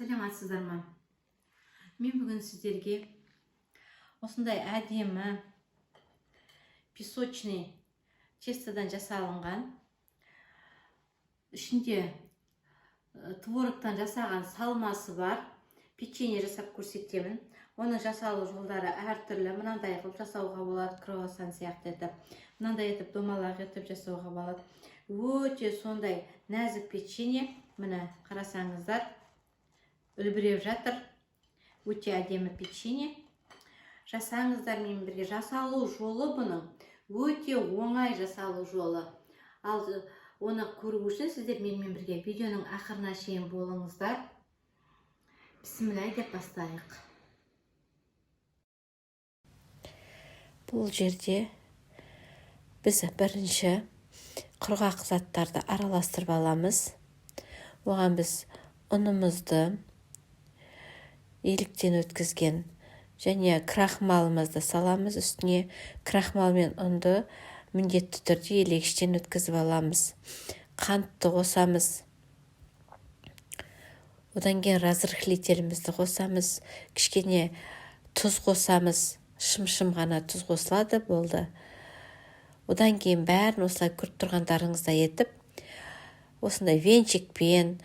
Саламатсыздар ма? Мен бүгін сіздерге осындай әдемі песочный тестадан жасалынған, ішінде творогтан жасаған салмасы бар печенье жасап көрсетемін. Оның жасалу жолдары әртүрлі. Мынандай қылып жасауға болады, круассан сияқты етіп. Мынандай етіп домалақ етіп жасауға болады. Өте сондай нәзік печенье. Міне қарасаңыздар, үлбіреп жатыр. Өте әдемі печенье. Жасаңыздар мен бірге. Жасалу жолы бұның өте оңай жасалу жолы. Ал оны көру үшін сіздер менімен бірге видеоның ақырына шейін болыңыздар. Бісміллә деп бастайық. Бұл жерде біз бірінші құрғақ заттарды араластырып аламыз. Оған біз ұнымызды, еліктен өткізген және крахмалымызды саламыз. Үстіне крахмал мен ұнды міндетті түрде елегіштен өткізіп аламыз. Қантты қосамыз. Одан кейін разрыхлителімізді қосамыз. Кішкене тұз қосамыз. Шым-шым ғана тұз қосылады, болды. Одан кейін бәрін осылай көріп тұрғандарыңызда етіп, осындай венчикпен,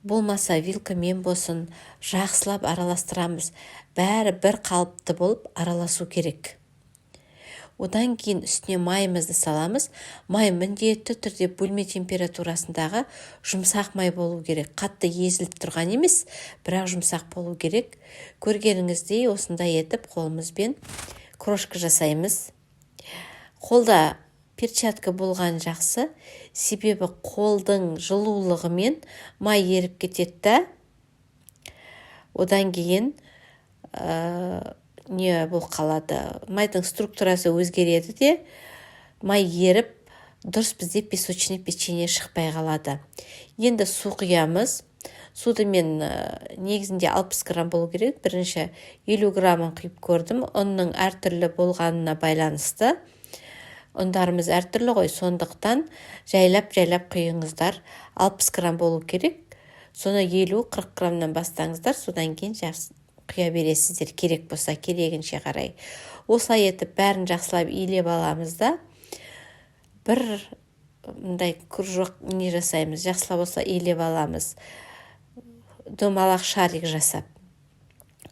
болмаса вилкамен болсын, жақсылап араластырамыз. Бәрі бір қалыпты болып араласу керек. Одан кейін үстіне майымызды саламыз. Май міндетті түрде бөлме температурасындағы жұмсақ май болу керек. Қатты езіліп тұрған емес, бірақ жұмсақ болу керек. Көргеніңіздей осындай етіп қолымызбен крошка жасаймыз. Қолда перчатка болған жақсы, себебі қолдың жылулығымен май еріп кетеді. Одан кейін бұл қалады. Майдың структурасы өзгереді де, май еріп, дұрыс бізде песочный печенье шықпай қалады. Енді су құямыз. Суды мен негізінде 60 грамм болу керек. Бірінші 50 граммын құйып көрдім. Ұнның әртүрлі болғанына байланысты. Ұндарымыз әртүрлі ғой, сондықтан жайлап құйыңыздар. 60 грамм болу керек. Соны 50-40 граммнан бастаңыздар. Содан кейін құя бересіздер, керек болса, керегінше қарай. Осылай етіп бәрін жақсылап илеп аламыз да. Бір мындай кружок не жасаймыз, жақсылап осылай илеп аламыз. Домалақ шарик жасап.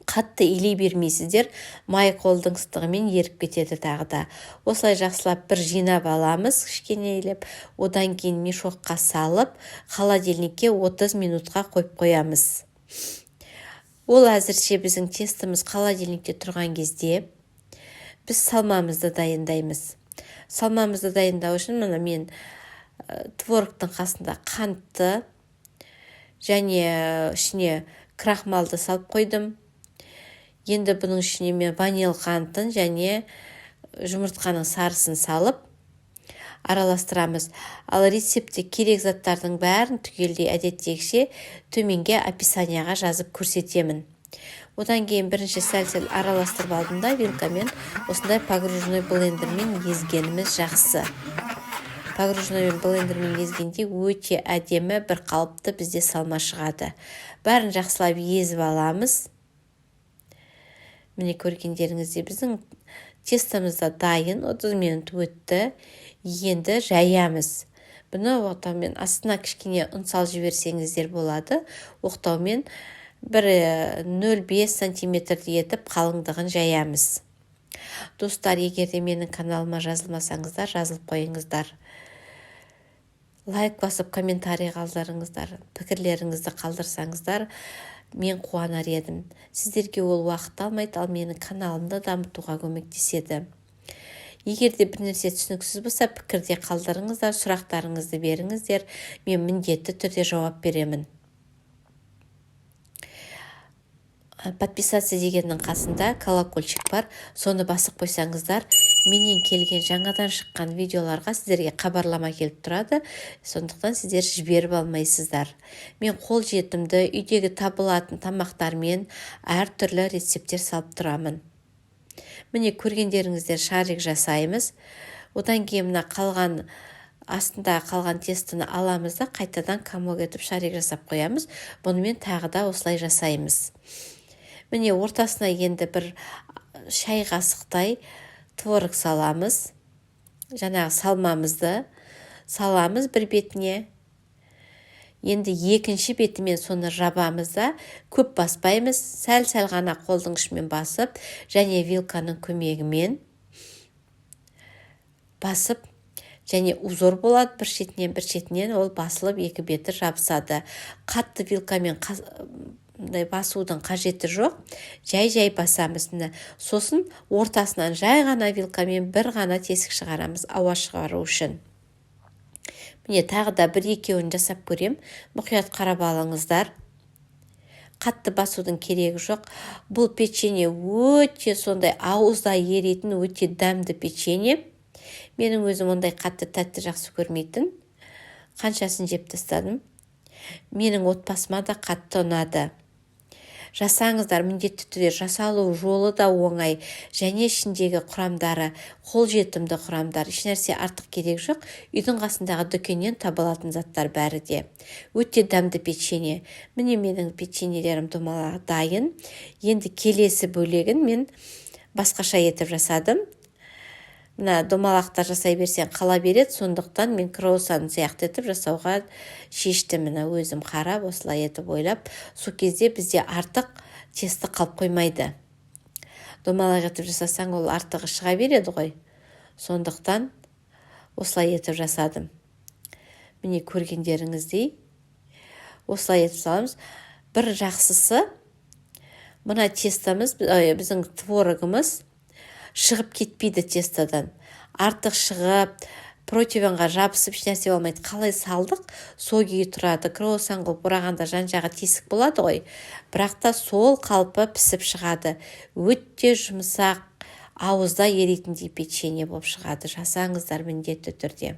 Қатты илей бермейсіздер, май қолдың ыстығымен еріп кетеді тағы да. Осылай жақсылап бір жинап аламыз, кішкене илеп. Одан кейін мешокқа салып, холодильникке 30 минутқа қойып қоямыз. Ол әзірше біздің тестіміз холодильникте тұрған кезде біз салмамызды дайындаймыз. Салмамызды дайындау үшін мен творогтың қасында қантты және ішіне крахмалды салып қойдым. Енді бұның ішіне мен ванил қантын және жұмыртқаның сарысын салып араластырамыз. Ал рецептте керек заттардың бәрін түгелдей әдеттегіше төменге описанияға жазып көрсетемін. Одан кейін бірінші сәл-сәл араластырып алдым да вилкамен осындай погружной блендермен езгеніміз жақсы. Погружной блендермен езгенде өте әдемі бір қалыпты бізде салма шығады. Бәрін жақсылап езіп аламыз. Міне көргендеріңізде біздің тестамызда дайын, 30 минут өтті. Енді жаямыз. Бұны оқтаумен астына кішкене ұн салып жіберсеңіздер болады. Оқтаумен 0,5 сантиметрдей етіп қалыңдығын жаямыз. Достар, егер де менің каналыма жазылмасаңыздар, жазылып қойыңыздар. Лайк басып, комментарий қалдырыңыздар. Пікірлеріңізді қалдырсаңыздар, мен қуанар едім. Сіздерге ол уақыт алмайды, ал менің каналымды дамытуға көмектеседі. Егер де бір нәрсе түсініксіз болса, пікірде қалдырыңыздар, сұрақтарыңызды беріңіздер. Мен міндетті түрде жауап беремін. Подписаться дегеннің қасында колокольчик бар. Соны басып қойсаңыздар, менен келген жаңадан шыққан видеоларға сіздерге хабарлама келіп тұрады. Сондықтан сіздер жіберіп алмайсыздар. Мен қол жетімді үйдегі табылатын тамақтармен әртүрлі рецептер салып тұрамын. Міне көргендеріңіздер шарик жасаймыз. Одан кейін қалған астында қалған тестіні аламыз да қайтадан комок етіп шарик жасап қоямыз. Бұнымен тағы да осылай жасаймыз. Міне ортасына енді бір шай қасықтай творог саламыз. Жаңағы салмамызды саламыз бір бетіне. Енді екінші бетімен соны жабамыз да, көп баспаймыз, сәл-сәл ғана қолдың ұшымен басып, және вилканың көмегімен басып, және узор болады бір шетінен ол басылып екі беті жабысады. Қатты вилкамен басудың қажеті жоқ, жай басамыз. Сосын ортасынан жай ғана вилкамен бір ғана тесік шығарамыз, ауа шығару үшін. Міне тағы да бір-екеуін жасап көрем. Мұқият қарап алыңыздар. Қатты басудың керегі жоқ. Бұл печенье өте сондай ауызда еритін, өте дәмді печенье. Менің өзім ондай қатты тәтті жақсы көрмейтін. Қаншасын жеп тастадым. Менің отбасыма да қатты ұнады. Жасаңыздар, міндетті түрде жасалу жолы да оңай, және ішіндегі құрамдары қолжетімді құрамдар. Ешнәрсе артық керек жоқ. Үйдің қасындағы дүкеннен табылатын заттар бәрі де. Өте дәмді печенье. Міне менің печеньелерім домалақ дайын. Енді келесі бөлегін мен басқаша етіп жасадым. Мына домалақтар жасай берсең қала береді, сондықтан мен круассан сияқты етіп жасауға шештім. Мына өзім қарап, осылай етіп ойлап, сол кезде бізде артық тесті қалып қоймайды. Домалақ етіп жасасаң, ол артығы шыға береді ғой. Сондықтан осылай етіп жасадым. Міне көргендеріңіздей осылай етіп саламыз. Бір жақсысы, мына тестамыз, біздің творогымыз шығып кетпейді тестадан. Артық шығып, противенға жабысып ешнәрсе болмайды. Қалай салдық, сол күйі тұрады. Круассан қылып бұрағанда жан-жағы тесік болады ғой. Бірақ та сол қалпы пісіп шығады. Өте жұмсақ, ауызда еритіндей печенье болып шығады. Жасаңыздар міндетті түрде.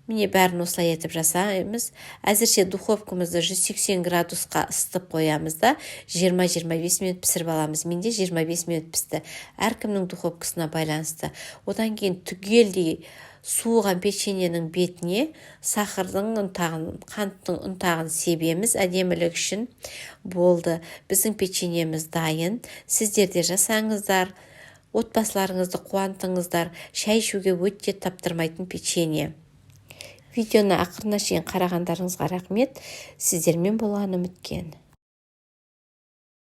Міне бәрін осылай етіп жасаймыз. Әзірше духовкамызды 180 градусқа ысытып қоямыз да, 20-25 минут пісіріп аламыз. Менде 25 минут пісті. Әркімнің духовкасына байланысты. Одан кейін түгелдей суыған печеньенің бетіне сахардың ұнтағын, қанттың ұнтағын себеміз әдемілік үшін. Болды. Біздің печеньеміз дайын. Сіздер де жасаңыздар. Отбасыларыңызды қуантыңыздар. Шай ішуге өте таптырмайтын печенье. Видеоны ақырына шейін қарағандарыңызға рахмет. Сіздермен болғаным өткен.